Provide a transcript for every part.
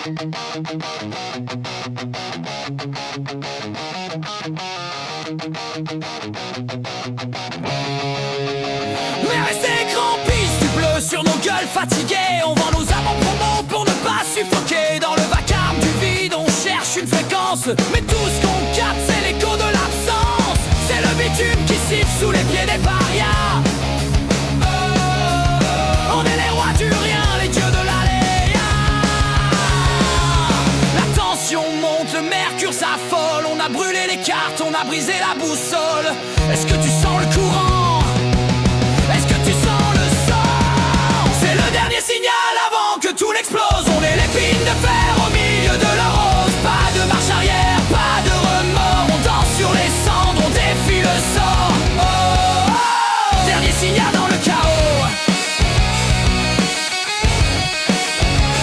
Mais restez crampistes, du bleu sur nos gueules fatiguées. On vend nos avant-promos pour ne pas suffoquer. Dans le vacarme du vide, on cherche une fréquence. Mais tout ce qu'on capte, c'est l'écho de l'absence. C'est le bitume qui siffle sous les pieds des parias. On est les rois du rien, les dieux de l'aléa. La tension monte, le mercure s'affole. On a brûlé les cartes, on a brisé la boussole. Est-ce que tu sens le courant? Est-ce que tu sens le sang? C'est le dernier signal avant que tout n'explose. On est l'épine de fer au milieu de la rose. Pas de marche arrière, pas de remords. On danse sur les cendres, on défie le sort. Oh, oh, oh. Dernier signal dans le chaos.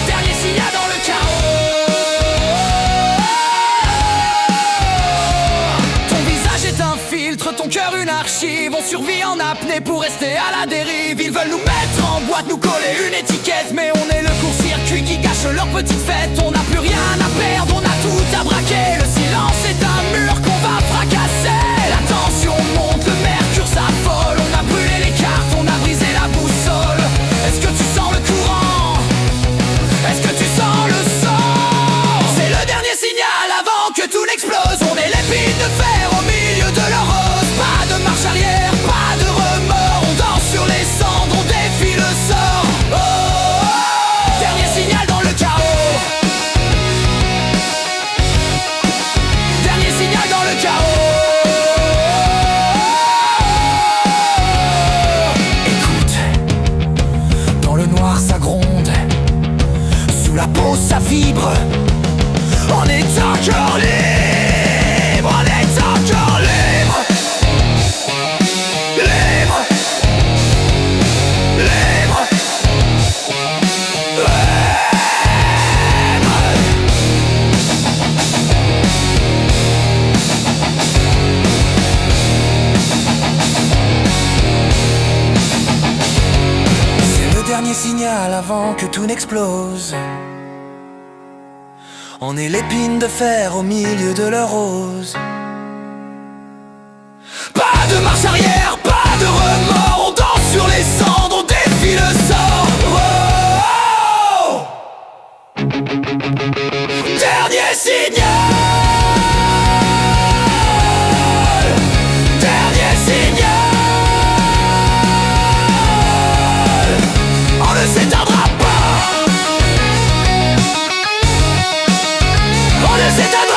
Dernier signal dans le chaos. Ton visage est un filtre, ton cœur une archive. On survit en apnée pour rester à la dérive. Ils veulent nous mettre en boîte, nous coller une étiquette. Mais on est le court-circuit qui gâche leur petite fête. On n'a plus rien à perdre, on a tout à braquer. Le silence est un mur qu'on va fracasser. La tension monte, le mercure s'affole. On a brûlé les cartes, on a brisé la boussole. Est-ce que tu sens le courant? Est-ce que tu sens le sang? C'est le dernier signal avant que tout n'explose. On est l'épine de fer au milieu de leur rose. Pas de marche arrière, pas de remords. On danse sur les cendres, on défie le sort. Oh, oh, oh. Dernier signal dans le chaos. Dernier signal dans le chaos. Écoute, dans le noir ça gronde, sous la peau ça vibre. On est encore libre, on est encore libre. Libre, libre, libre. C'est le dernier signal avant que tout n'explose. On est l'épine de fer au milieu de leur rose. Pas de marche arrière, pas de remords. On danse sur les cendres, on défie le sort. Oh, oh. Dernier signal. Dernier signal. On ne s'éteindra pas. On ne s'éteindra pas.